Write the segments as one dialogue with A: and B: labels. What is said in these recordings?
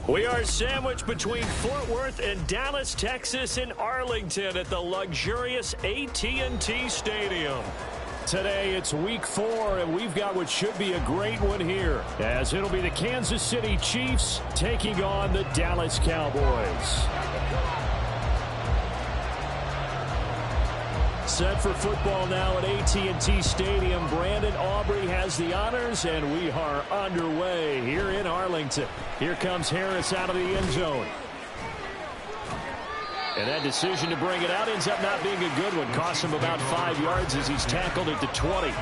A: We are sandwiched between Fort Worth and Dallas, Texas in Arlington at the luxurious AT&T Stadium. Today it's week 4, and we've got what should be a great one here, as it'll be the Kansas City Chiefs taking on the Dallas Cowboys. Set for football now at AT&T Stadium. Brandon Aubrey has the honors, and we are underway here in Arlington. Here comes Harris out of the end zone. And that decision to bring it out ends up not being a good one. Costs him about 5 yards as he's tackled at the 20.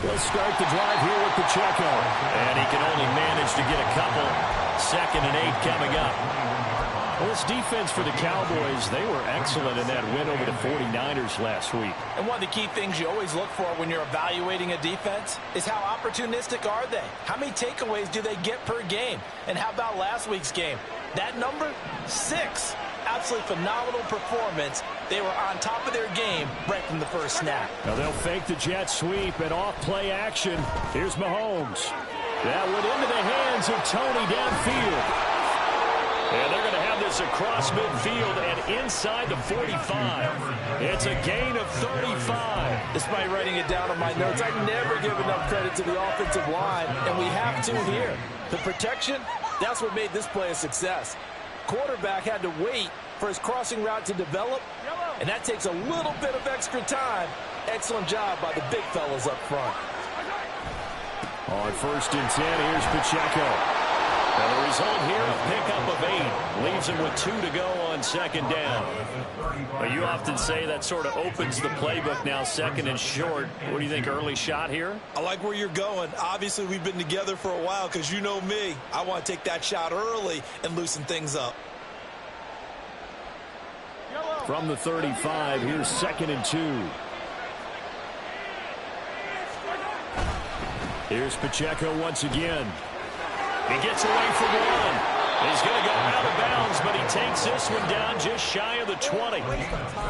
A: He'll start the drive here with Pacheco. And he can only manage to get a couple. 2nd and 8 coming up. Well, this defense for the Cowboys, they were excellent in that win over the 49ers last week.
B: And one of the key things you always look for when you're evaluating a defense is how opportunistic are they? How many takeaways do they get per game? And how about last week's game? That number? 6. Absolutely phenomenal performance. They were on top of their game right from the first snap.
A: Now they'll fake the jet sweep and off-play action. Here's Mahomes. That went into the hands of Tony downfield. And they're going to have this across midfield and inside the 45. It's a gain of 35.
B: Despite writing it down on my notes, I never give enough credit to the offensive line, and we have to here. The protection, that's what made this play a success. Quarterback had to wait for his crossing route to develop, and that takes a little bit of extra time. Excellent job by the big fellas up front.
A: On 1st and 10, here's Pacheco. And the result here, a pickup of 8. Leaves him with 2 to go on 2nd down. Well, you often say that sort of opens the playbook now, 2nd and short. What do you think, early shot here?
C: I like where you're going. Obviously, we've been together for a while because you know me. I want to take that shot early and loosen things up.
A: From the 35, here's 2nd and 2. Here's Pacheco once again. He gets away from one. He's going to go out of bounds, but he takes this one down just shy of the 20.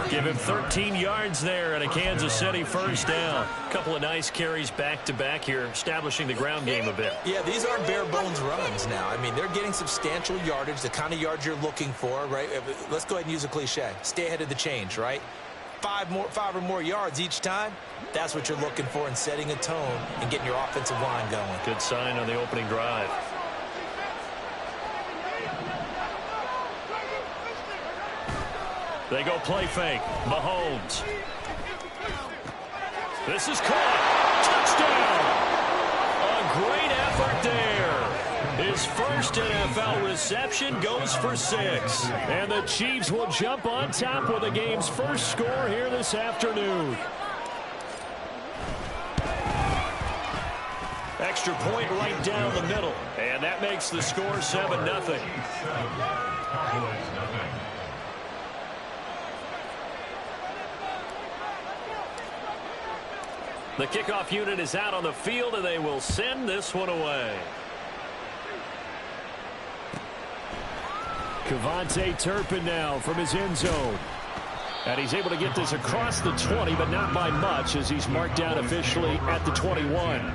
A: Give him 13 yards there and a Kansas City 1st down. A couple of nice carries back-to-back here, establishing the ground game a bit.
B: Yeah, these aren't bare-bones runs now. I mean, they're getting substantial yardage, the kind of yards you're looking for, right? Let's go ahead and use a cliche. Stay ahead of the change, right? 5 or more yards each time. That's what you're looking for in setting a tone and getting your offensive line going.
A: Good sign on the opening drive. They go play fake. Mahomes. This is caught. Touchdown. A great effort there. His first NFL reception goes for 6. And the Chiefs will jump on top with the game's first score here this afternoon. Extra point right down the middle. And that makes the score 7-0. The kickoff unit is out on the field, and they will send this one away. Cavante Turpin now from his end zone. And he's able to get this across the 20, but not by much, as he's marked down officially at the 21.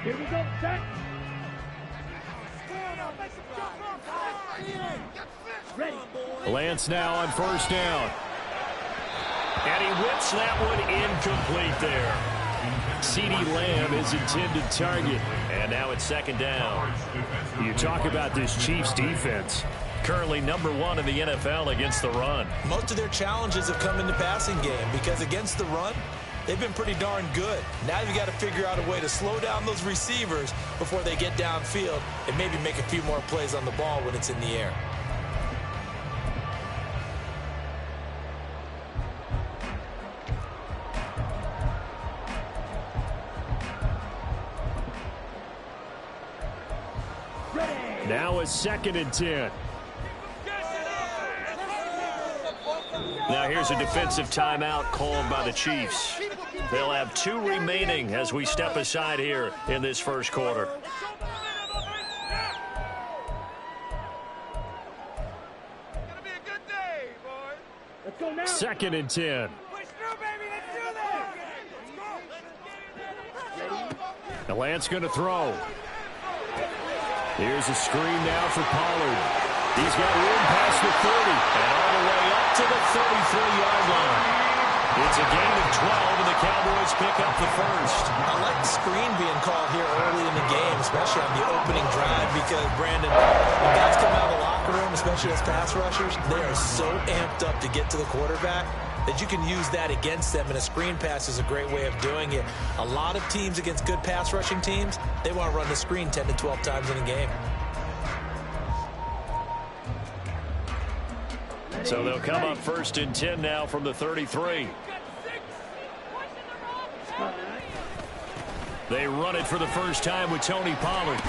D: Here we go, set. Ready.
A: Lance now on 1st down. And he whips that one incomplete there. CeeDee Lamb is intended target. And now it's 2nd down. You talk about this Chiefs defense. currently #1 in the NFL against the run.
C: Most of their challenges have come in the passing game because against the run, they've been pretty darn good. Now you've got to figure out a way to slow down those receivers before they get downfield and maybe make a few more plays on the ball when it's in the air.
A: Now it's 2nd and 10. Now here's a defensive timeout called by the Chiefs. They'll have 2 remaining as we step aside here in this first quarter.
D: Let's go now.
A: 2nd and 10. Now Lance going to throw. Here's a screen now for Pollard. He's got room past the 30 and all the way up to the 33-yard line. It's a gain of 12, and the Cowboys pick up the first.
C: I like the screen being called here early in the game, especially on the opening drive, because, Brandon, when guys come out of the locker room, especially as pass rushers, they are so amped up to get to the quarterback that you can use that against them, and a screen pass is a great way of doing it. A lot of teams against good pass rushing teams, they want to run the screen 10 to 12 times in a game.
A: So they'll come up 1st and 10 now from the 33. They run it for the first time with Tony Pollard.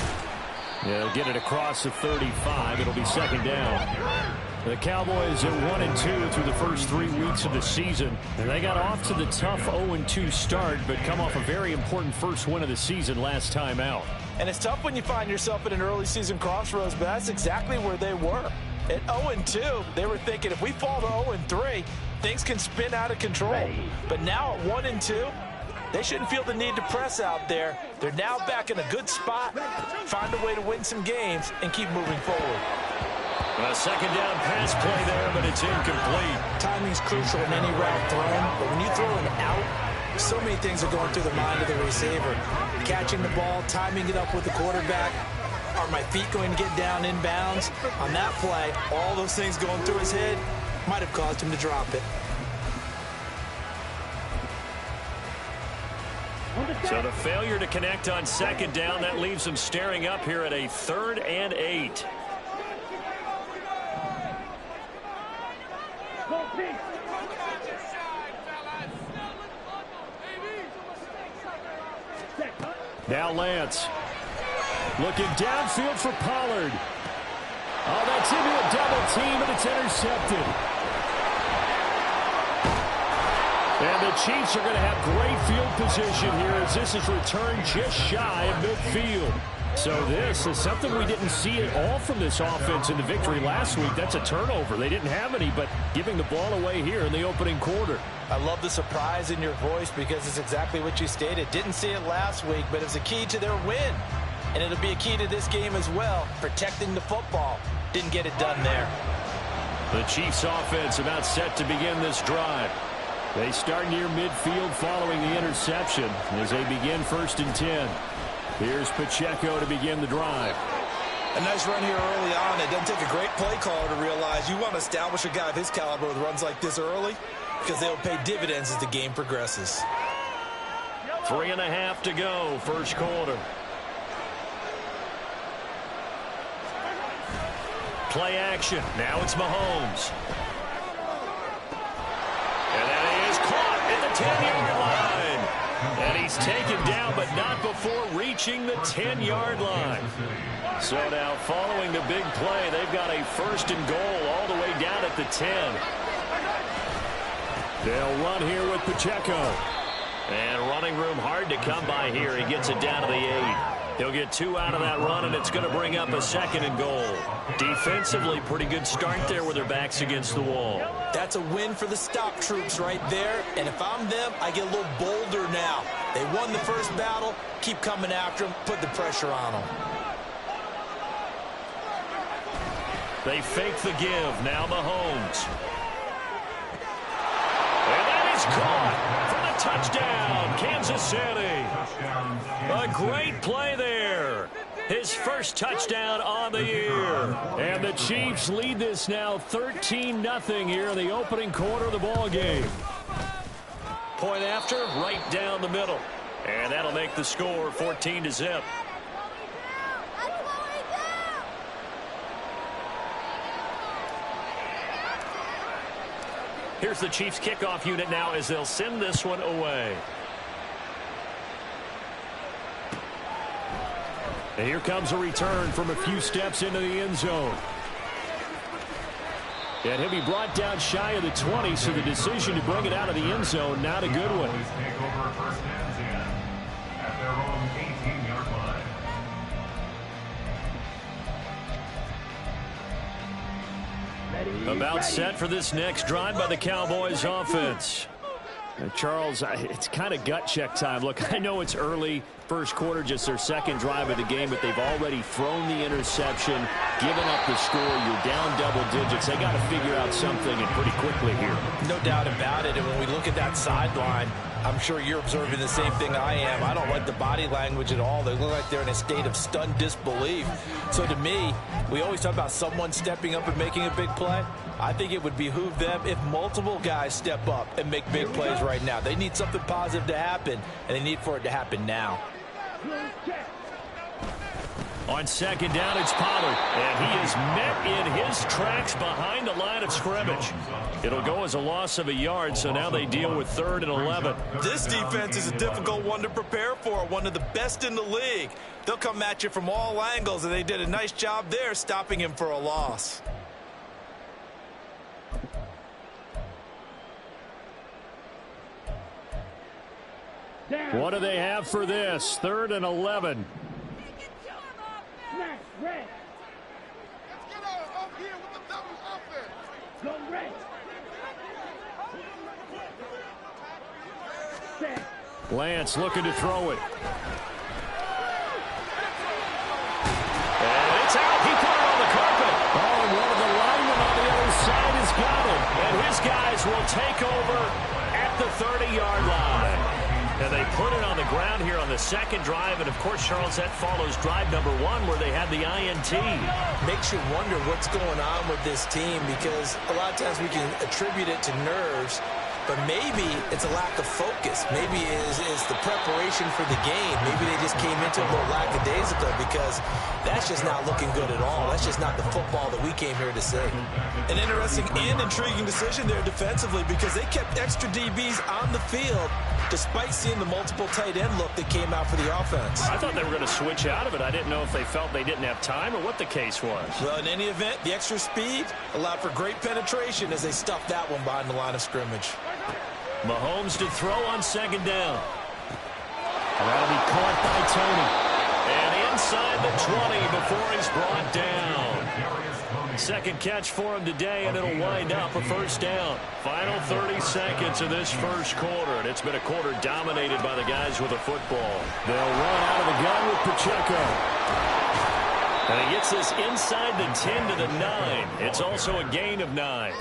A: They'll get it across the 35. It'll be 2nd down. The Cowboys at 1-2 through the first 3 weeks of the season. And they got off to the tough 0-2 start, but come off a very important first win of the season last time out.
B: And it's tough when you find yourself at an early season crossroads, but that's exactly where they were. At 0-2, they were thinking if we fall to 0-3, things can spin out of control. But now at 1-2, they shouldn't feel the need to press out there. They're now back in a good spot, find a way to win some games, and keep moving forward.
A: A 2nd down pass play there, but it's incomplete.
C: Timing's crucial in any route thrown, but when you throw an out, so many things are going through the mind of the receiver. Catching the ball, timing it up with the quarterback. Are my feet going to get down in bounds? On that play, all those things going through his head might have caused him to drop it.
A: So the failure to connect on 2nd down, that leaves them staring up here at a 3rd and 8. Now Lance. Looking downfield for Pollard. Oh, that's into a double team, and it's intercepted. And the Chiefs are going to have great field position here as this is returned just shy of midfield. So this is something we didn't see at all from this offense in the victory last week. That's a turnover. They didn't have any, but giving the ball away here in the opening quarter.
B: I love the surprise in your voice because it's exactly what you stated. Didn't see it last week, but it's a key to their win. And it'll be a key to this game as well, protecting the football. Didn't get it done there.
A: The Chiefs offense about set to begin this drive. They start near midfield following the interception as they begin 1st and 10. Here's Pacheco to begin the drive.
C: A nice run here early on. It doesn't take a great play caller to realize you want to establish a guy of his caliber with runs like this early because they'll pay dividends as the game progresses.
A: 3.5 to go, first quarter. Play action. Now it's Mahomes. And that is caught at the 10-yard line. And he's taken down, but not before reaching the 10-yard line. So now following the big play, they've got a 1st and goal all the way down at the 10. They'll run here with Pacheco. And running room hard to come by here. He gets it down to the 8. He'll get 2 out of that run, and it's going to bring up a 2nd and goal. Defensively, pretty good start there with their backs against the wall.
C: That's a win for the stop troops right there. And if I'm them, I get a little bolder now. They won the first battle. Keep coming after them. Put the pressure on them.
A: They fake the give. Now Mahomes. And that is caught for the touchdown, Kansas City. A great play there. his first touchdown on the year. And the Chiefs lead this now 13-0 here in the opening quarter of the ball game. Point after, right down the middle. And that'll make the score 14-0. Here's the Chiefs kickoff unit now as they'll send this one away. And here comes a return from a few steps into the end zone. And he'll be brought down shy of the 20, so the decision to bring it out of the end zone, not a good one. About set for this next drive by the Cowboys offense. Charles, it's kind of gut check time. Look, I know it's early, first quarter, just their second drive of the game, but they've already thrown the interception, given up the score. You're down double digits. They got to figure out something, and pretty quickly here.
C: No doubt about it. And when we look at that sideline, I'm sure you're observing the same thing I am. I don't like the body language at all. They look like they're in a state of stunned disbelief. So to me, we always talk about someone stepping up and making a big play. I think it would behoove them if multiple guys step up and make big plays right now. They need something positive to happen, and they need for it to happen now.
A: On second down, it's Pollard, and he is met in his tracks behind the line of scrimmage. It'll go as a loss of a yard, so now they deal with 3rd and 11.
B: This defense is a difficult one to prepare for, one of the best in the league. They'll come at you from all angles, and they did a nice job there stopping him for a loss.
A: What do they have for this? 3rd and 11.
D: Smash, red. Let's get up here with the double offense. Go red. Set.
A: Lance looking to throw it. And it's out. He put it on the carpet. Oh, and one of the linemen on the other side has got it. And his guys will take over at the 30-yard line. And they put it on the ground here on the second drive. And, of course, Charles, that follows drive number 1 where they had the INT.
C: Makes you wonder what's going on with this team, because a lot of times we can attribute it to nerves, but maybe it's a lack of focus. Maybe it's the preparation for the game. Maybe they just came into a little lackadaisical, because that's just not looking good at all. That's just not the football that we came here to see.
B: An interesting and intriguing decision there defensively, because they kept extra DBs on the field despite seeing the multiple tight end look that came out for the offense.
A: I thought they were going to switch out of it. I didn't know if they felt they didn't have time or what the case was.
B: Well, in any event, the extra speed allowed for great penetration as they stuffed that one behind the line of scrimmage.
A: Mahomes to throw on second down. And that'll be caught by Tony. And inside the 20 before he's brought down. Second catch for him today, and it'll wind up a first down. Final 30 seconds of this first quarter, and it's been a quarter dominated by the guys with the football. They'll run out of the gun with Pacheco. And he gets this inside the 10 to the 9. It's also a gain of 9.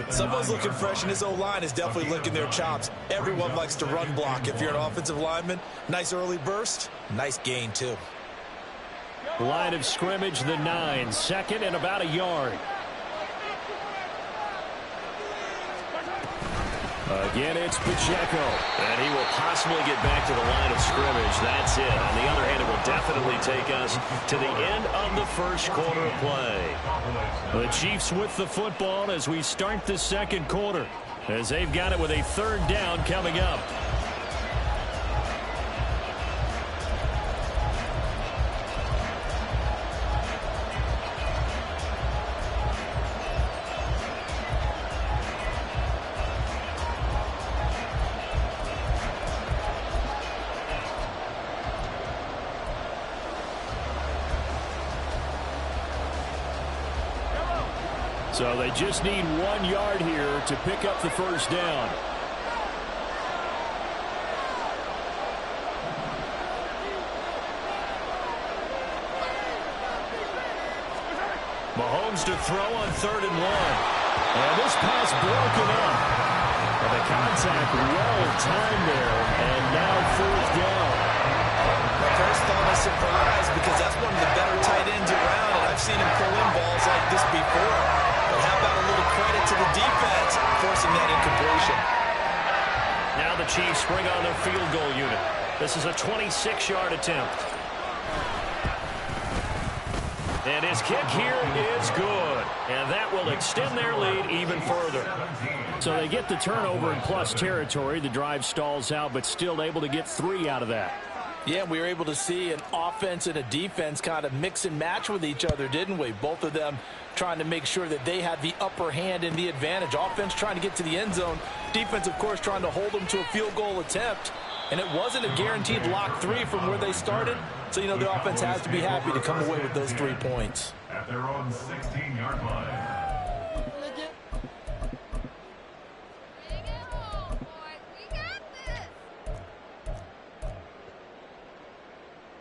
B: Someone's looking fresh, and his O-line is definitely licking their chops. Everyone likes to run block. If you're an offensive lineman, nice early burst, nice gain too.
A: Line of scrimmage, the 9. Second and about a yard. Again, it's Pacheco. And he will possibly get back to the line of scrimmage. That's it. On the other hand, it will definitely take us to the end of the first quarter of play. The Chiefs with the football as we start the second quarter, as they've got it with a 3rd down coming up. So they just need 1 yard here to pick up the first down. Mahomes to throw on 3rd and 1. And this pass broken up. And the contact well timed there. And now 4th down.
C: My first thought is surprise, because that's
A: This is a 26-yard attempt. And his kick here is good. And that will extend their lead even further. So they get the turnover in plus territory. The drive stalls out, but still able to get 3 out of that.
B: Yeah, we were able to see an offense and a defense kind of mix and match with each other, didn't we? Both of them trying to make sure that they had the upper hand and the advantage. Offense trying to get to the end zone. Defense, of course, trying to hold them to a field goal attempt. And it wasn't a guaranteed lock 3 from where they started. So, you know, the offense has to be happy to come away with those 3 points.
E: At their own 16-yard line.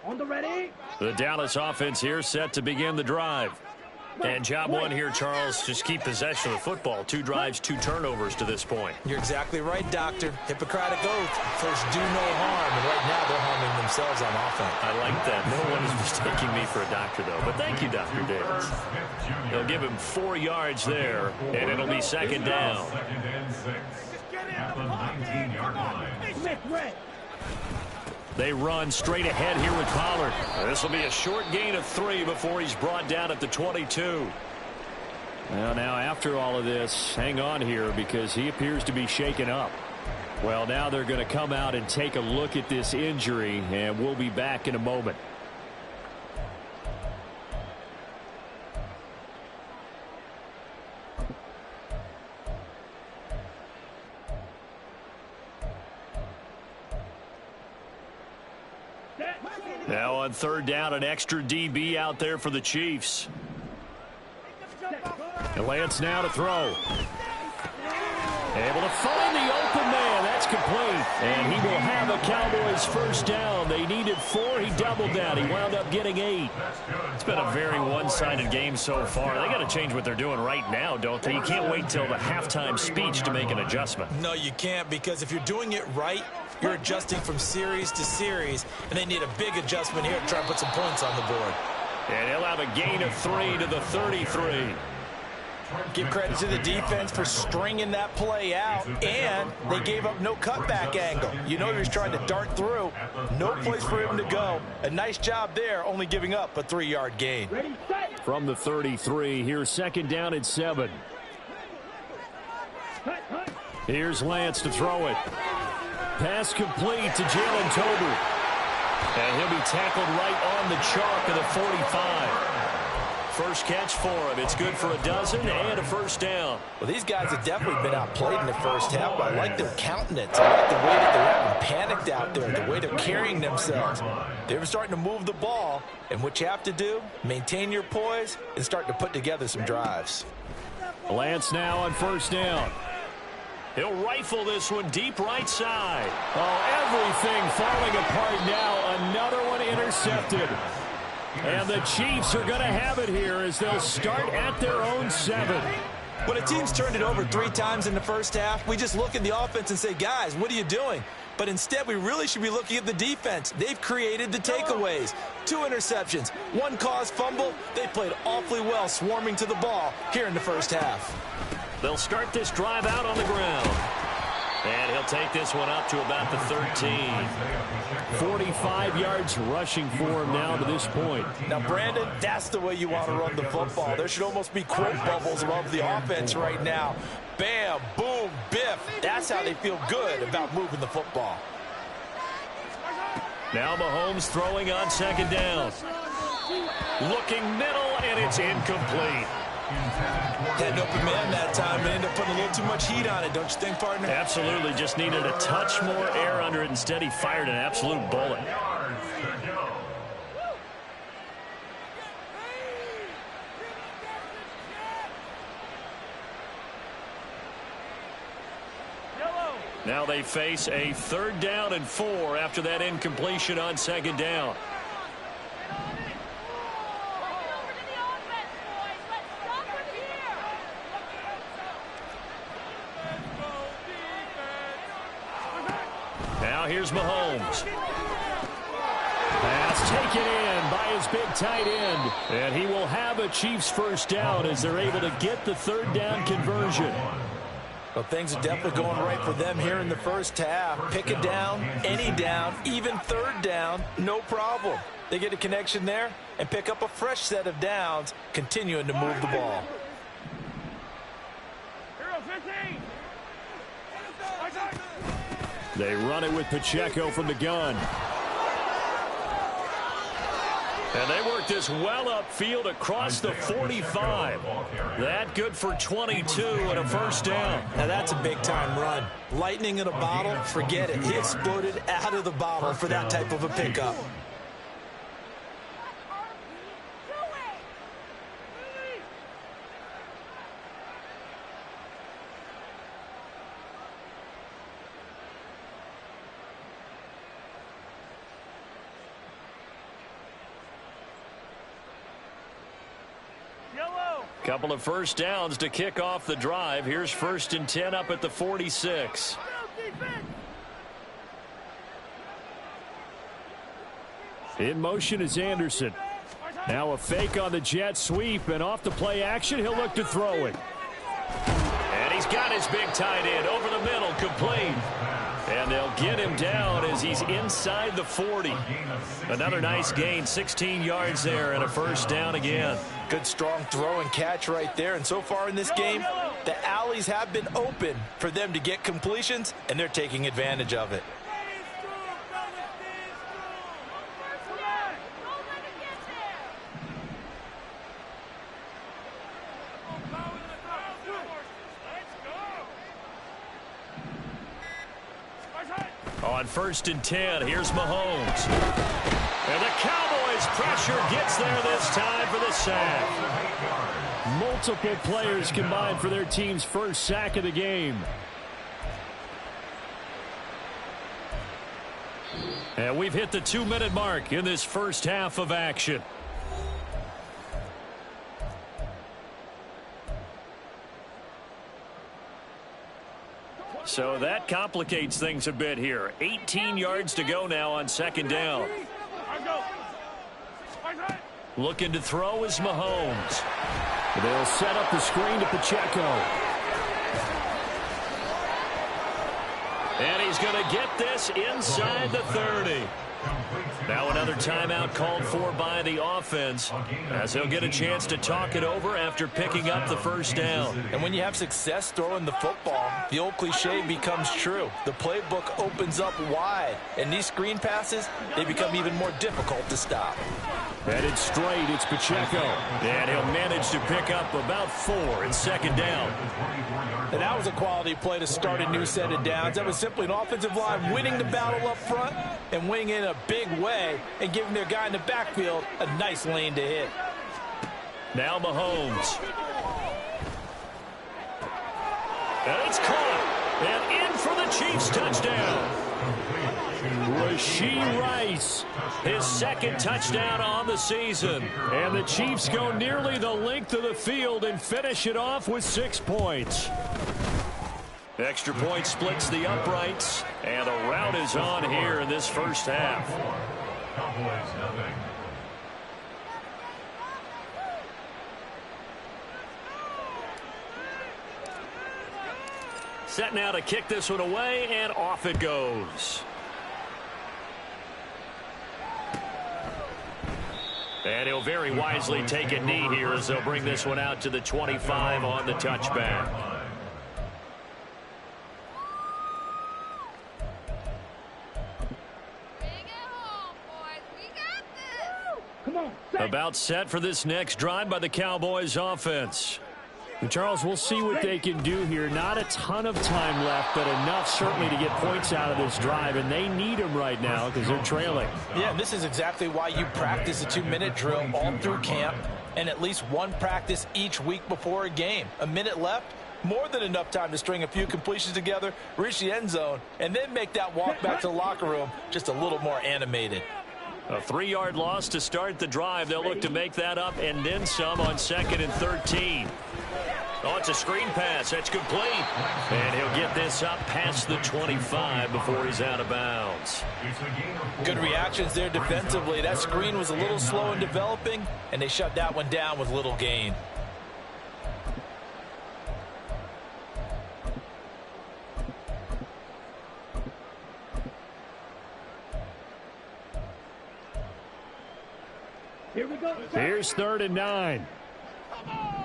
F: On the ready.
A: The Dallas offense here set to begin the drive. And job one here, Charles, just keep possession of the football. 2 drives, 2 turnovers to this point.
C: You're exactly right, Doctor. Hippocratic oath. First, do no harm. And right now, they're harming themselves on offense.
A: I like that. No one is mistaking me for a doctor, though. But thank you, Dr. Davis. They'll give him 4 yards there, and it'll be second down.
E: Second and 6. At the 19-yard line.
A: They run straight ahead here with Pollard. This will be a short gain of 3 before he's brought down at the 22. Well, now after all of this, hang on here because he appears to be shaken up. Well, now they're going to come out and take a look at this injury, and we'll be back in a moment. Now on third down, an extra DB out there for the Chiefs. And Lance now to throw. Able to find the open man. That's complete. And he will have a Cowboys first down. They needed 4. He doubled that. He wound up getting 8. It's been a very one-sided game so far. They got to change what they're doing right now, don't they? You can't wait till the halftime speech to make an adjustment.
C: No, you can't, because if you're doing it right, you're adjusting from series to series, and they need a big adjustment here to try and put some points on the board.
A: And he'll have a gain of 3 to the 33.
B: Give credit to the defense for stringing that play out, and they gave up no cutback angle. You know he was trying to dart through. No place for him to go. A nice job there, only giving up a 3-yard gain.
A: From the 33, here's second down and 7. Here's Lance to throw it. Pass complete to Jalen Tolbert. And he'll be tackled right on the chalk of the 45. First catch for him. It's good for a dozen and a first down.
B: Well, these guys have definitely been outplayed in the first half, but I like their countenance. I like the way that they're acting panicked out there, the way they're carrying themselves. They were starting to move the ball, and what you have to do, maintain your poise and start to put together some drives.
A: Lance now on first down. He'll rifle this one deep right side. Oh, everything falling apart now. Another one intercepted. And the Chiefs are going to have it here as they'll start at their own 7.
C: When a team's turned it over 3 times in the first half, we just look at the offense and say, guys, what are you doing? But instead, we really should be looking at the defense. They've created the takeaways. 2 interceptions, 1 caused fumble. They played awfully well swarming to the ball here in the first half.
A: They'll start this drive out on the ground. And he'll take this one up to about the 13. 45 yards rushing for him now to this point.
B: Now, Brandon, that's the way you want to run the football. There should almost be quote bubbles above the offense right now. Bam, boom, biff. That's how they feel good about moving the football.
A: Now Mahomes throwing on second down. Looking middle, and it's incomplete.
C: Had an open man that time and ended up putting a little too much heat on it, don't you think, partner?
A: Absolutely. Just needed a touch more air under it. Instead, he fired an absolute bullet. Now they face a 3rd down and 4 after that incompletion on second down. Now here's Mahomes. Pass taken in by his big tight end. And he will have a Chiefs first down as they're able to get the 3rd down conversion.
B: Well, things are definitely going right for them here in the first half. Pick a down, any down, even third down, no problem. They get a connection there and pick up a fresh set of downs, continuing to move the ball.
A: They run it with Pacheco from the gun. And they work this well upfield across the 45. That good for 22 and a first down.
C: Now that's a big-time run. Lightning in a bottle, forget it. He exploded out of the bottle for that type of a pickup.
A: Couple of first downs to kick off the drive. Here's 1st and 10 up at the 46. In motion is Anderson. Now a fake on the jet sweep, and off the play action, he'll look to throw it. And he's got his big tight end over the middle, complete. And they'll get him down as he's inside the 40. Another nice gain, 16 yards there, and a first down again.
B: Good strong throw and catch right there. And so far in this game, the alleys have been open for them to get completions, and they're taking advantage of it.
A: On 1st and 10, here's Mahomes. And the Cowboys' pressure gets there this time for the sack. Multiple players combined for their team's first sack of the game. And we've hit the 2-minute mark in this first half of action. So that complicates things a bit here. 18 yards to go now on 2nd down. Looking to throw is Mahomes. They'll set up the screen to Pacheco. And he's going to get this inside the 30. Now another timeout called for by the offense, as he'll get a chance to talk it over after picking up the first down.
B: And when you have success throwing the football, the old cliche becomes true. The playbook opens up wide, and these screen passes, they become even more difficult to stop.
A: Headed straight, it's Pacheco. And he'll manage to pick up about 4 in 2nd down.
B: And that was a quality play to start a new set of downs. That was simply an offensive line winning the battle up front and winning in a big way and giving their guy in the backfield a nice lane to hit.
A: Now Mahomes. And it's caught. And in for the Chiefs touchdown. Rashee Rice, his 2nd touchdown on the season. And the Chiefs go nearly the length of the field and finish it off with 6 points. Extra point splits the uprights, and a rout is on here in this first half. Set now to kick this one away, and off it goes. And he'll very wisely take a knee here as they'll bring this one out to the 25 on the touchback. About set for this next drive by the Cowboys offense. And Charles, we'll see what they can do here. Not a ton of time left, but enough certainly to get points out of this drive, and they need them right now because they're trailing.
B: Yeah, this is exactly why you practice a 2-minute drill all through camp and at least one practice each week before a game. A minute left, more than enough time to string a few completions together, reach the end zone, and then make that walk back to the locker room just a little more animated.
A: A 3-yard loss to start the drive. They'll look to make that up and then some on 2nd and 13. Oh, it's a screen pass. That's complete. And he'll get this up past the 25 before he's out of bounds.
B: Good reactions there defensively. That screen was a little slow in developing, and they shut that one down with little gain.
F: Here we go.
A: Here's 3rd and 9.
D: Come on,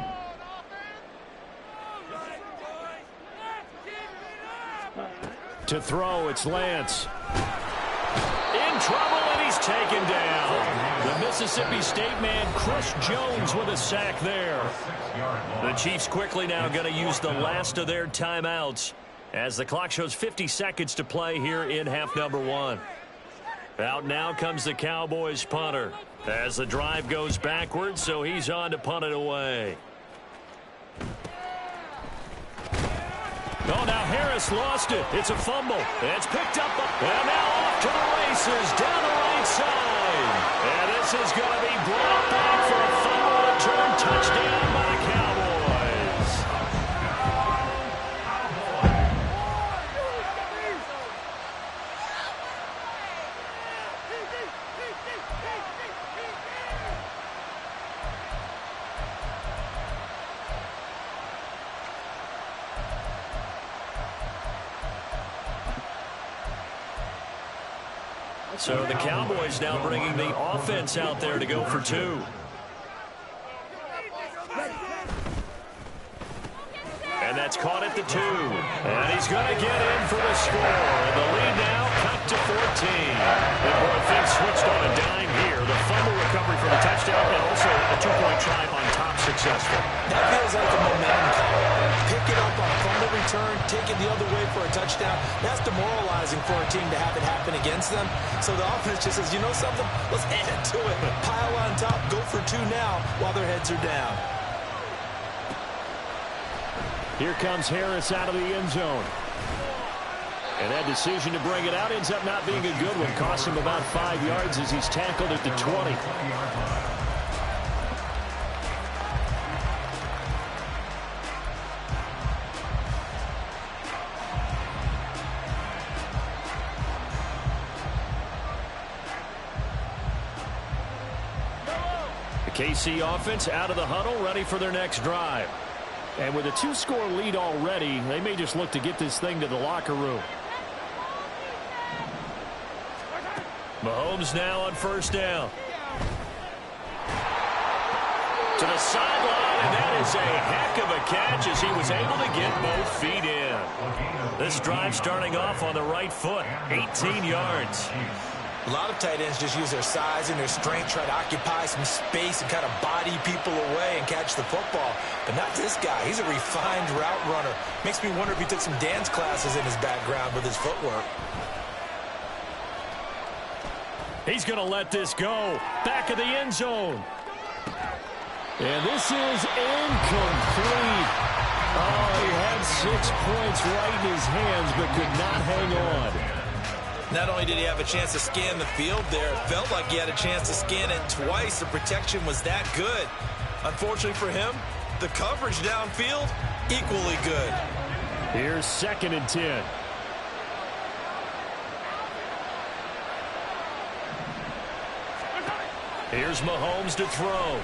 D: offense!
A: To throw, it's Lance. In trouble, and he's taken down. The Mississippi State man, Chris Jones, with a sack there. The Chiefs quickly now going to use the last of their timeouts as the clock shows 50 seconds to play here in half number 1. Out now comes the Cowboys punter as the drive goes backwards, so he's on to punt it away. Oh, now Harris lost it. It's a fumble. It's picked up. And now off to the races down the right side. And this is going to be brought back for a fumble return touchdown by the Cowboys. So the Cowboys now bringing the offense out there to go for 2. And that's caught at the 2. And he's going to get in for the score. And the lead now cut to 14. And boy, things switched on a dime here. The fumble recovery for the touchdown and also a 2-point try on top successful.
C: That feels like a momentum call. Pick it up on fumble return, take it the other way for a touchdown. That's demoralizing for a team to have it happen against them. So the offense just says, you know something? Let's add to it. Pile on top, go for 2 now while their heads are down.
A: Here comes Harris out of the end zone. And that decision to bring it out ends up not being a good one. Costs him about 5 yards as he's tackled at the 20. The KC offense out of the huddle, ready for their next drive. And with a 2-score lead already, they may just look to get this thing to the locker room. Mahomes now on 1st down. To the sideline, and that is a heck of a catch as he was able to get both feet in. This drive starting off on the right foot, 18 yards.
C: A lot of tight ends just use their size and their strength, try to occupy some space and kind of body people away and catch the football. But not this guy. He's a refined route runner. Makes me wonder if he took some dance classes in his background with his footwork.
A: He's going to let this go. Back of the end zone. And this is incomplete. Oh, he had 6 points right in his hands but could not hang on.
C: Not only did he have a chance to scan the field there, it felt like he had a chance to scan it twice. The protection was that good. Unfortunately for him, the coverage downfield, equally good.
A: Here's 2nd and 10. Here's Mahomes to throw.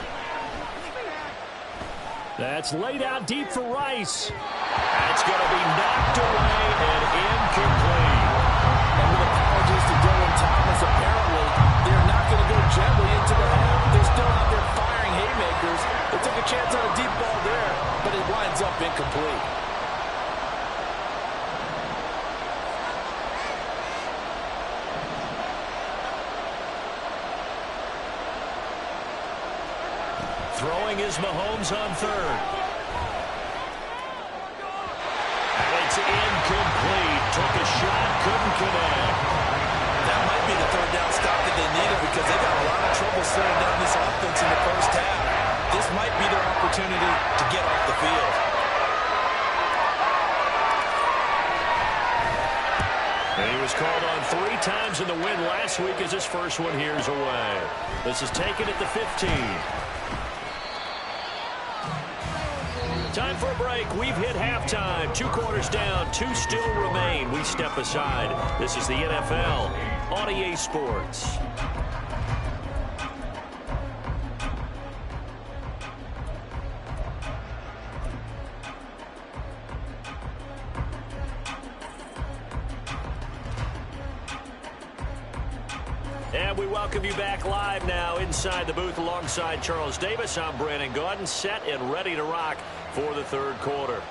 A: That's laid out deep for Rice. That's going to be knocked away and incomplete.
B: And with apologies to Dylan Thomas, apparently they're not going to go gently into the half. They're still out there firing haymakers. They took a chance on a deep ball there, but it winds up incomplete.
A: Throwing is Mahomes on 3rd. And it's incomplete. Took a shot, couldn't connect.
C: That might be the 3rd down stop that they needed because they got a lot of trouble slowing down this offense in the first half. This might be their opportunity to get off the field.
A: And he was called on 3 times in the win last week as his first one here is away. This is taken at the 15. Time for a break. We've hit halftime. 2 quarters down. 2 still remain. We step aside. This is the NFL on EA Sports. And we welcome you back live now inside the booth alongside Charles Davis. I'm Brandon Gaudin, set and ready to rock for the third quarter.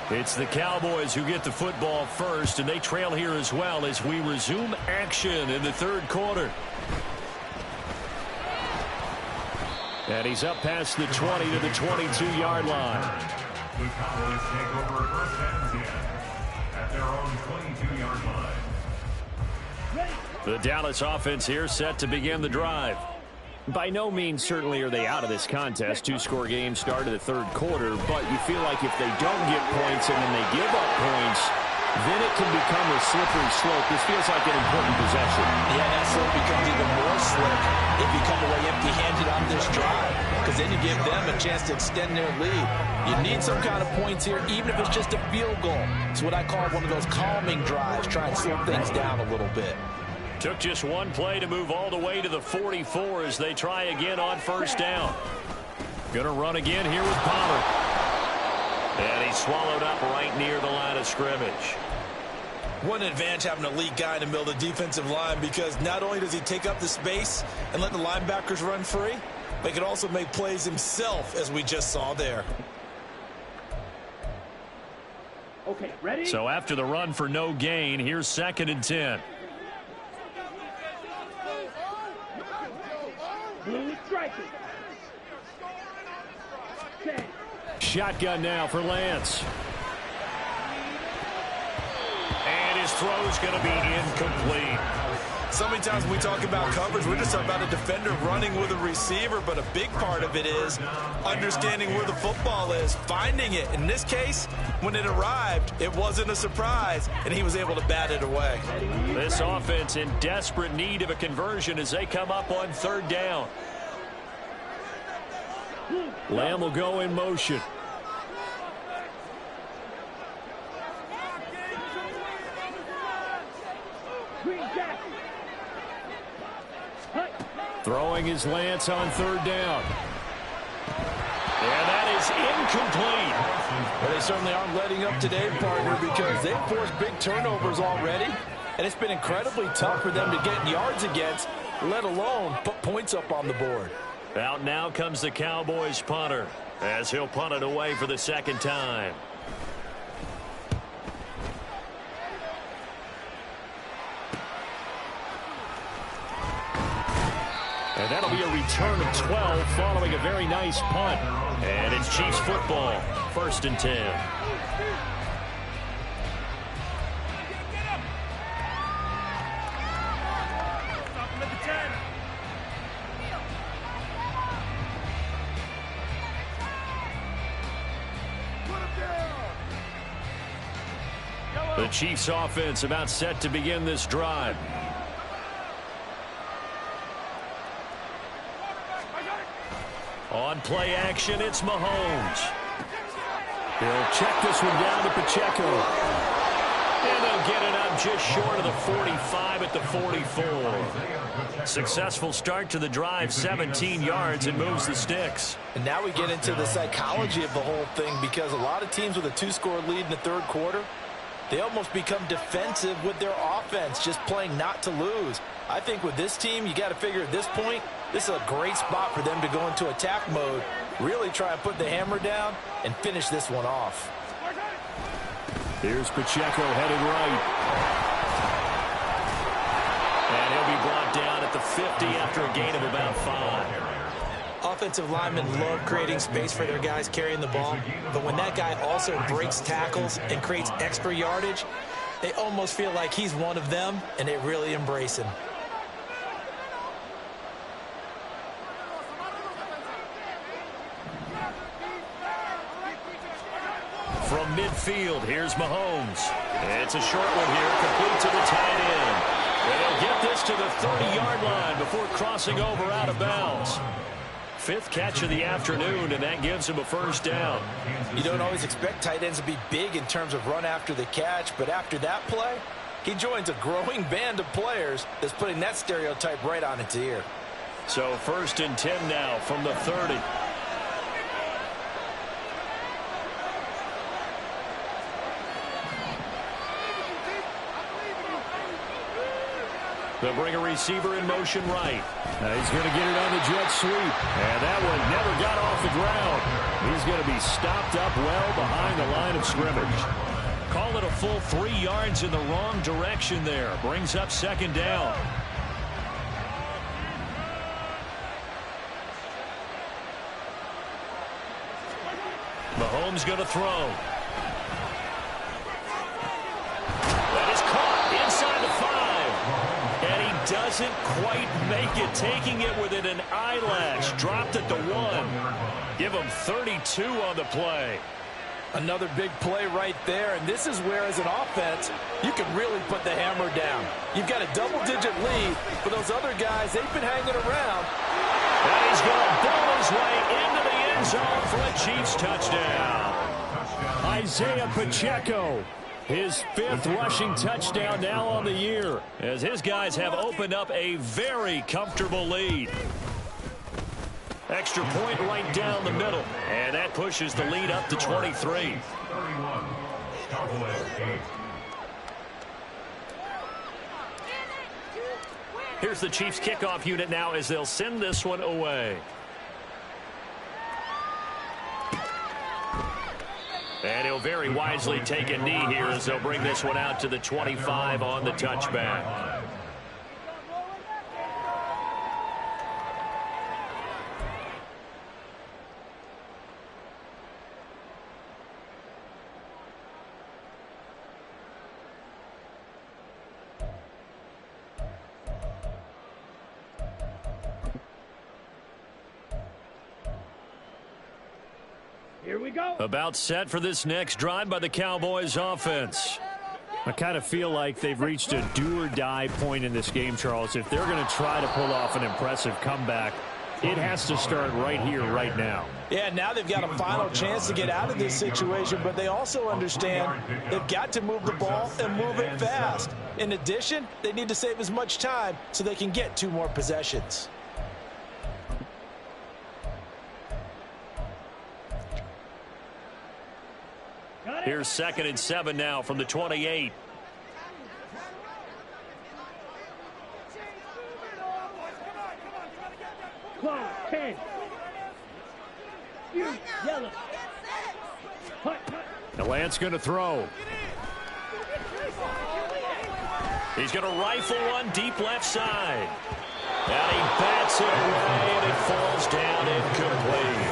A: It's the Cowboys who get the football first, and they trail here as well as we resume action in the third quarter. And he's up past the 20 to the 22-yard line.
E: The Cowboys take over first and 10 at their own 22-yard line.
A: The Dallas offense here set to begin the drive. By no means certainly are they out of this contest. Two-score game started the third quarter, but you feel like if they don't get points and then they give up points, then it can become a slippery slope. This feels like an important possession.
C: Yeah, that slope becomes even more slick if you come away empty-handed on this drive, because then you give them a chance to extend their lead. You need some kind of points here, even if it's just a field goal. It's what I call one of those calming drives, try and slow things down a little bit.
A: Took just one play to move all the way to the 44 as they try again on first down. Gonna run again here with Pollard. And he's swallowed up right near the line of scrimmage.
C: One advantage having an elite guy in the middle of the defensive line, because not only does he take up the space and let the linebackers run free, but he can also make plays himself, as we just saw there.
F: Okay, ready?
A: So after the run for no gain, here's 2nd and 10.
F: Blue striking. 10.
A: Shotgun now for Lance. And his throw's going to be incomplete.
B: So many times when we talk about coverage, we're just talking about a defender running with a receiver, but a big part of it is understanding where the football is, finding it. In this case, when it arrived, it wasn't a surprise, and he was able to bat it away.
A: This offense in desperate need of a conversion as they come up on third down. Lamb will go in motion. Throwing his Lance on third down. And that is incomplete.
C: Well, they certainly aren't letting up today, partner, because they've forced big turnovers already, and it's been incredibly tough for them to get yards against, let alone put points up on the board.
A: Out now comes the Cowboys punter as he'll punt it away for the second time. And that'll be a return of 12 following a very nice punt. And it's Chiefs football, 1st and 10. The Chiefs offense about set to begin this drive. On play action, it's Mahomes. He'll check this one down to Pacheco. And they'll get it up just short of the 45 at the 44. Successful start to the drive, 17 yards, and moves the sticks.
C: And now we get into the psychology of the whole thing, because a lot of teams with a two-score lead in the third quarter, they almost become defensive with their offense, just playing not to lose. I think with this team, you got to figure at this point, this is a great spot for them to go into attack mode, really try and put the hammer down and finish this one off.
A: Here's Pacheco headed right. And he'll be brought down at the 50 after a gain of about 5.
C: Offensive linemen love creating space for their guys carrying the ball, but when that guy also breaks tackles and creates extra yardage, they almost feel like he's one of them, and they really embrace him.
A: From midfield, here's Mahomes. It's a short one here, complete to the tight end. And he'll get this to the 30-yard line before crossing over out of bounds. 5th catch of the afternoon, and that gives him a first down.
C: You don't always expect tight ends to be big in terms of run after the catch, but after that play, he joins a growing band of players that's putting that stereotype right on its ear.
A: So 1st and 10 now from the 30. They'll bring a receiver in motion right. He's going to get it on the jet sweep. And that one never got off the ground. He's going to be stopped up well behind the line of scrimmage. Call it a full 3 yards in the wrong direction there. Brings up second down. Mahomes going to throw. That is caught inside the 5. And he doesn't quite make it, taking it within an eyelash. Dropped at the 1. Give him 32 on the play.
B: Another big play right there, and this is where, as an offense, you can really put the hammer down. You've got a double-digit lead, but those other guys, they've been hanging around.
A: And he's going to ball his way into the end zone for a Chiefs touchdown. Isaiah Pacheco, his 5th rushing touchdown now on the year, as his guys have opened up a very comfortable lead. Extra point right down the middle, and that pushes the lead up to 23.
E: 31. Cowboys 8.
A: Here's the Chiefs kickoff unit now as they'll send this one away. And he'll very wisely take a knee here as they'll bring this one out to the 25 on the touchback.
F: Here we go.
A: About set for this next drive by the Cowboys offense. I kind of feel like they've reached a do-or-die point in this game, Charles. If they're going to try to pull off an impressive comeback, it has to start right here, right now.
B: Yeah, now they've got a final chance to get out of this situation, but they also understand they've got to move the ball and move it fast. In addition, they need to save as much time so they can get 2 more possessions.
A: Here's 2nd and 7 now from the 28.
F: Close. 10. Yellow. Hut.
A: Now Lance going to throw. He's going to rifle one deep left side. And he bats it away, and it falls down incomplete.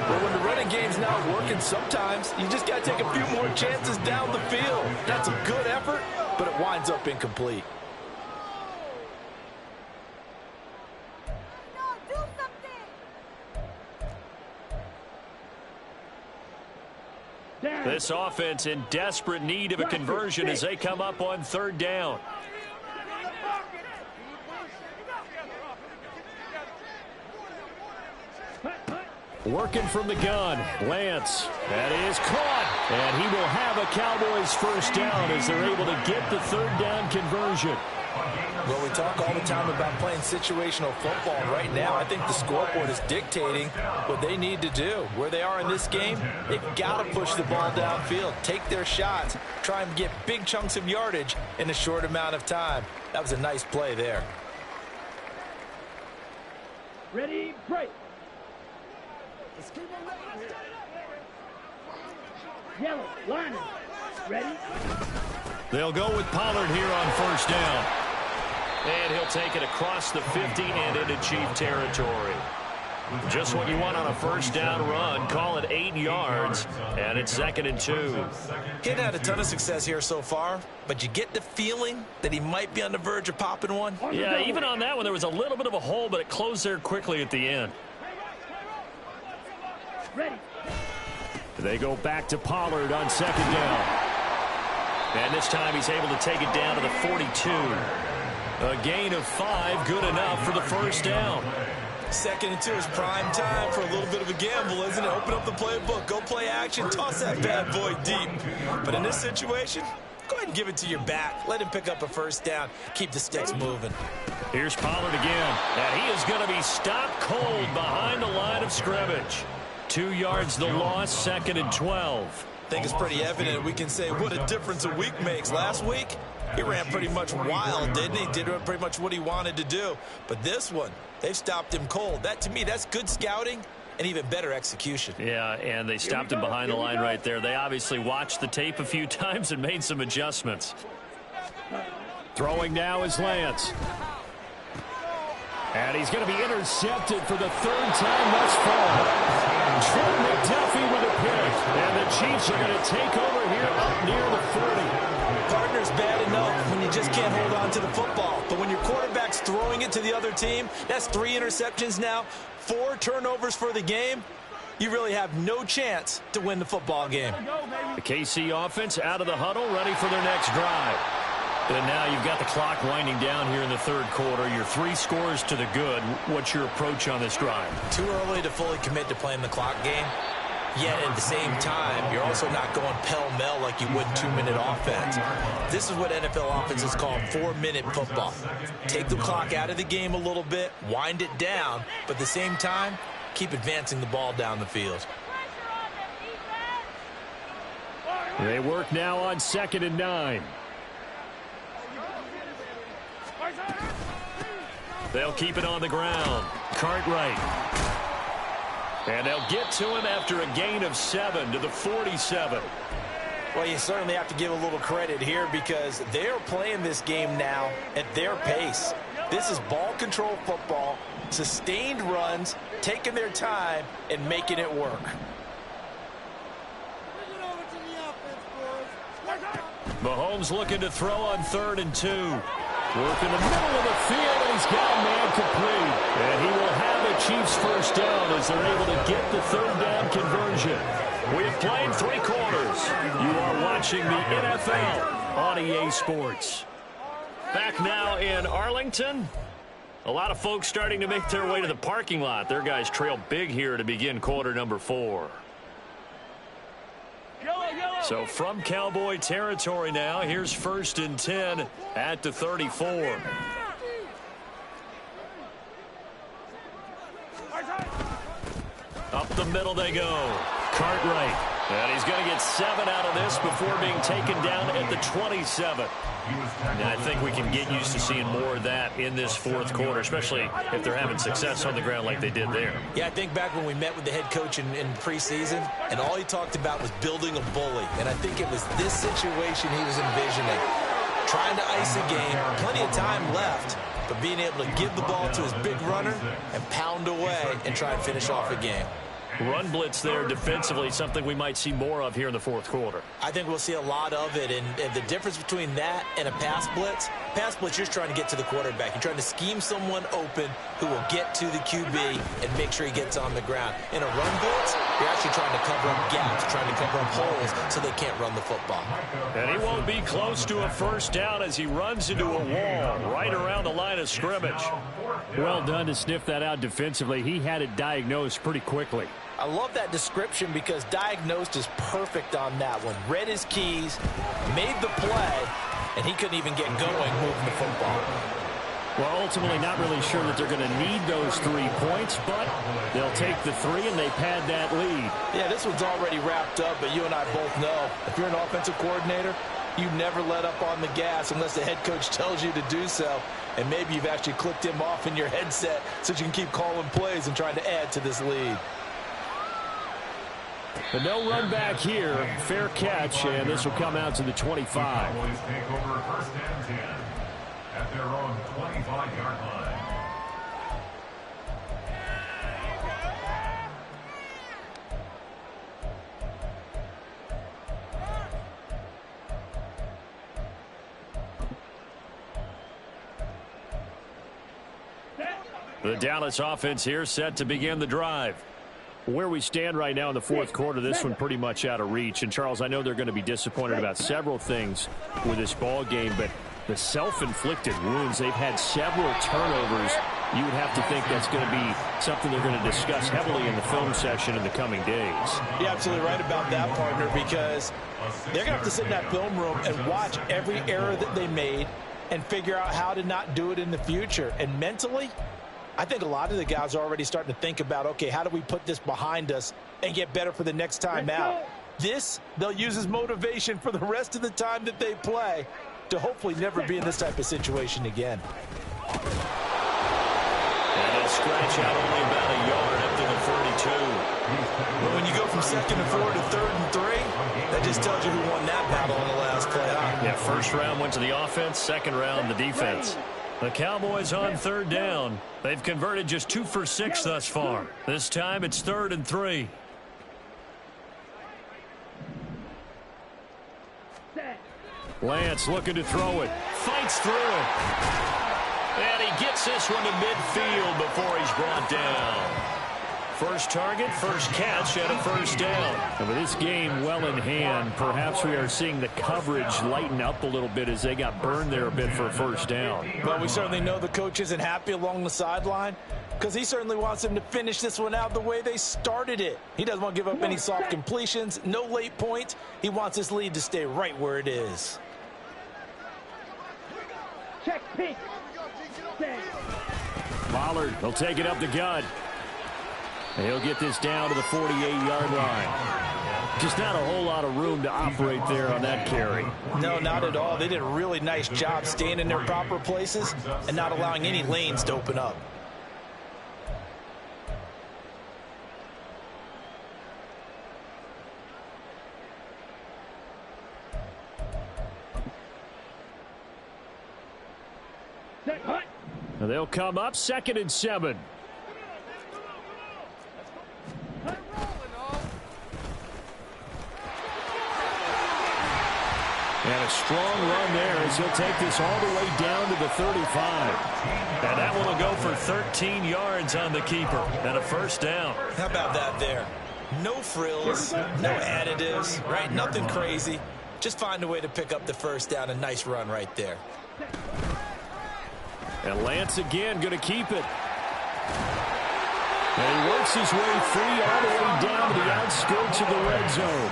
B: But when the running game's not working, sometimes you just got to take a few more chances down the field. That's a good effort, but it winds up incomplete.
A: This offense in desperate need of a conversion as they come up on 3rd down. Working from the gun, Lance. That is caught. And he will have a Cowboys 1st down as they're able to get the 3rd down conversion.
B: Well, we talk all the time about playing situational football. Right now, I think the scoreboard is dictating what they need to do. Where they are in this game, they've got to push the ball downfield, take their shots, try and get big chunks of yardage in a short amount of time. That was a nice play there.
F: Ready, break. Yellow, line. Ready?
A: They'll go with Pollard here on 1st down. And he'll take it across the 50 and into Chief territory. Just what you want on a 1st down run. Call it 8 yards, and it's 2nd and 2.
B: He hadn't had a ton of success here so far, but you get the feeling that he might be on the verge of popping one.
A: Yeah, even on that one, there was a little bit of a hole, but it closed there quickly at the end.
F: Ready.
A: They go back to Pollard on 2nd down. And this time he's able to take it down to the 42. A gain of 5, good enough for the 1st down.
B: 2nd and 2 is prime time for a little bit of a gamble, isn't it? Open up the playbook, go play action, toss that bad boy deep. But in this situation, go ahead and give it to your back. Let him pick up a 1st down. Keep the sticks moving.
A: Here's Pollard again. And he is going to be stopped cold behind the line of scrimmage. 2 yards the loss, 2nd and 12.
B: I think it's pretty evident. We can say what a difference a week makes. Last week,
C: He ran pretty much wild, didn't he? Did pretty much what he wanted to do. But this one, they've stopped him cold. That, to me, that's good scouting and even better execution.
A: Yeah, and they stopped him behind the line right there. They obviously watched the tape a few times and made some adjustments. Throwing now is Lance. And he's going to be intercepted for the third time thus far. Trent McDuffie with a pick. And the Chiefs are going to take over here up near the 40.
C: Partner's bad enough when you just can't hold on to the football. But when your quarterback's throwing it to the other team, that's 3 interceptions now, 4 turnovers for the game. You really have no chance to win the football game.
A: The KC offense out of the huddle, ready for their next drive. And now you've got the clock winding down here in the third quarter. You're 3 scores to the good. What's your approach on this drive?
C: Too early to fully commit to playing the clock game. Yet at the same time, you're also not going pell-mell like you would 2-minute offense. This is what NFL offenses call 4-minute football. Take the clock out of the game a little bit, wind it down, but at the same time, keep advancing the ball down the field.
A: They work now on 2nd and 9. They'll keep it on the ground. Cartwright. And they'll get to him after a gain of 7 to the 47.
C: Well, you certainly have to give a little credit here because they're playing this game now at their pace. This is ball control football, sustained runs, taking their time, and making it work.
A: Mahomes looking to throw on 3rd and 2. Work in the middle of the field, and he's got a man complete. And he will have the Chiefs first down as they're able to get the 3rd down conversion. We have played 3 quarters. You are watching the NFL on EA Sports. Back now in Arlington. A lot of folks starting to make their way to the parking lot. Their guys trail big here to begin quarter number 4. So from Cowboy territory now, here's 1st and 10 at the 34. Up the middle they go. Cartwright. And he's going to get 7 out of this before being taken down at the 27. And I think we can get used to seeing more of that in this 4th quarter, especially if they're having success on the ground like they did there.
C: Yeah, I think back when we met with the head coach in preseason, and all he talked about was building a bully. And I think it was this situation he was envisioning. Trying to ice a game, plenty of time left, but being able to give the ball to his big runner and pound away and try and finish off a game.
A: Run blitz there defensively, something we might see more of here in the 4th quarter.
C: I think we'll see a lot of it, and the difference between that and a pass blitz, you're just trying to get to the quarterback. You're trying to scheme someone open who will get to the QB and make sure he gets on the ground. In a run blitz, you're actually trying to cover up gaps, trying to cover up holes so they can't run the football.
A: And he won't be close to a first down as he runs into a wall right around the line of scrimmage. Well done to sniff that out defensively. He had it diagnosed pretty quickly.
C: I love that description because diagnosed is perfect on that one. Read his keys, made the play, and he couldn't even get going moving the football.
A: Well, ultimately not really sure that they're going to need those 3 points, but they'll take the 3 and they pad that lead.
C: Yeah, this one's already wrapped up, but you and I both know if you're an offensive coordinator, you never let up on the gas unless the head coach tells you to do so. And maybe you've actually clicked him off in your headset so you can keep calling plays and trying to add to this lead.
A: But no run back here. Fair catch, and this will come out to the 25.
E: Cowboys take over 1st and 10 at their own 25-yard line.
A: The Dallas offense here set to begin the drive. Where we stand right now in the 4th quarter, this one pretty much out of reach. And, Charles, I know they're going to be disappointed about several things with this ball game, but the self-inflicted wounds, they've had several turnovers. You would have to think that's going to be something they're going to discuss heavily in the film session in the coming days.
C: You're absolutely right about that, partner, because they're going to have to sit in that film room and watch every error that they made and figure out how to not do it in the future. And mentally, I think a lot of the guys are already starting to think about, okay, how do we put this behind us and get better for the next time out? This, they'll use as motivation for the rest of the time that they play.
B: to hopefully never be in this type of situation again.
A: And he'll scratch out only about a yard up to the 32.
C: But when you go from 2nd and 4 to 3rd and 3, that just tells you who won that battle on the last play.
A: Yeah, first round went to the offense, second round the defense. The Cowboys on 3rd down. They've converted just 2 for 6 thus far. This time it's 3rd and 3. Lance looking to throw it. Fights through it. And he gets this one to midfield before he's brought down. First target, first catch, and a first down. And with this game well in hand, perhaps we are seeing the coverage lighten up a little bit as they got burned there a bit for a first down.
B: Well, we certainly know the coach isn't happy along the sideline because he certainly wants them to finish this one out the way they started it. He doesn't want to give up any soft completions, no late points. He wants his lead to stay right where it is.
F: Check pink.
A: Pollard, he'll take it up the gut. And he'll get this down to the 48-yard line. Just not a whole lot of room to operate there on that carry.
B: No, not at all. They did a really nice job staying in their proper places and not allowing any lanes to open up.
A: And they'll come up 2nd and 7. And a strong run there as he'll take this all the way down to the 35. And that one will go for 13 yards on the keeper and a first down.
C: How about that there? No frills, no additives, right? Nothing crazy. Just find a way to pick up the first down. A nice run right there.
A: And Lance again going to keep it. And he works his way free all the way down to the outskirts of the red zone.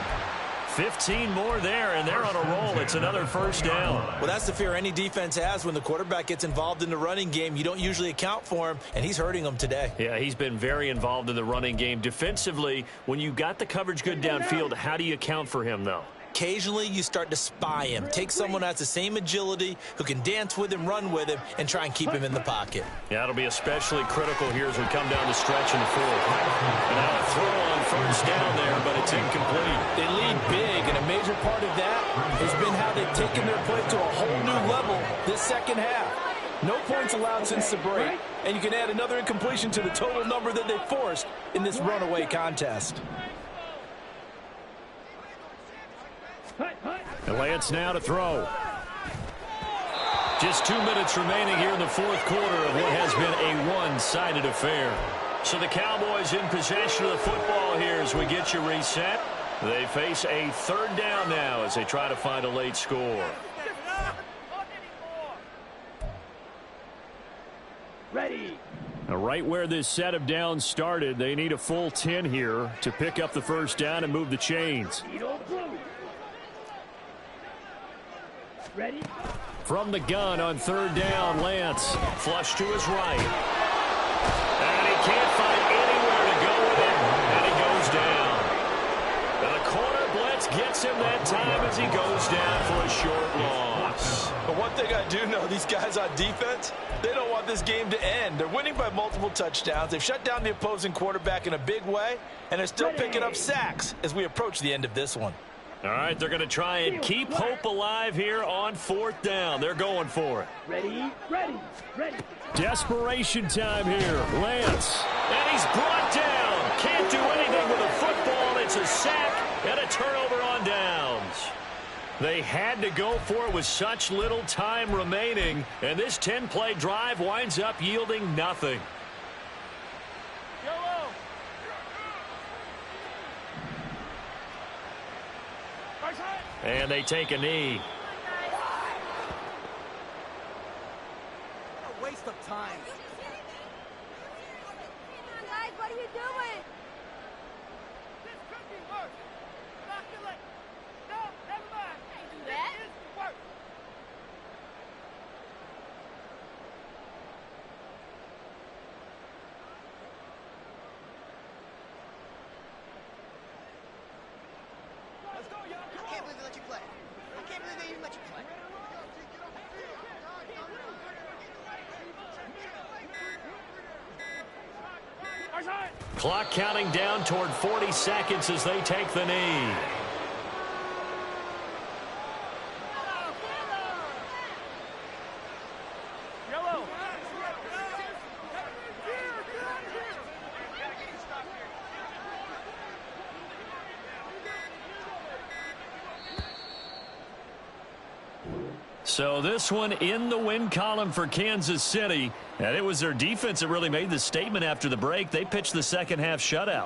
A: 15 more there, and they're on a roll. It's another first down.
C: Well, that's the fear any defense has when the quarterback gets involved in the running game. You don't usually account for him, and he's hurting them today.
A: Yeah, he's been very involved in the running game. Defensively, when you got the coverage good downfield, how do you account for him, though?
C: Occasionally, you start to spy him. Take someone who has the same agility, who can dance with him, run with him, and try and keep him in the pocket.
A: Yeah, it'll be especially critical here as we come down the stretch in the fourth. And now a throw on first down there, but it's incomplete.
B: They lead big, and a major part of that has been how they've taken their play to a whole new level this second half. No points allowed since the break, and you can add another incompletion to the total number that they forced in this runaway contest.
A: And Lance now to throw. Just 2 minutes remaining here in the fourth quarter of what has been a one-sided affair. So the Cowboys in possession of the football here as we get you reset. They face a third down now as they try to find a late score.
F: Ready.
A: Now, right where this set of downs started, they need a full 10 here to pick up the first down and move the chains.
F: Ready.
A: From the gun on third down, Lance. Flush to his right. And he can't find anywhere to go with it. And he goes down. And the corner blitz gets him that time as he goes down for a short loss.
B: But one thing I do know, these guys on defense, they don't want this game to end. They're winning by multiple touchdowns. They've shut down the opposing quarterback in a big way, and they're still picking up sacks as we approach the end of this one.
A: All right, they're going to try and keep hope alive here on fourth down. They're going for it.
F: Ready, ready, ready.
A: Desperation time here. Lance. And he's brought down. Can't do anything with a football. It's a sack and a turnover on downs. They had to go for it with such little time remaining, and this 10-play drive winds up yielding nothing. And they take a knee.
G: What a waste of time.
H: Guys, what are you doing?
D: This could be worse. Not to let. No, never mind.
H: Can't do that.
D: This is worse.
G: I can't believe they let you play. I can't believe they even
A: Clock counting down toward 40 seconds as they take the knee. So this one in the win column for Kansas City. And it was their defense that really made the statement after the break. They pitched the second half shutout.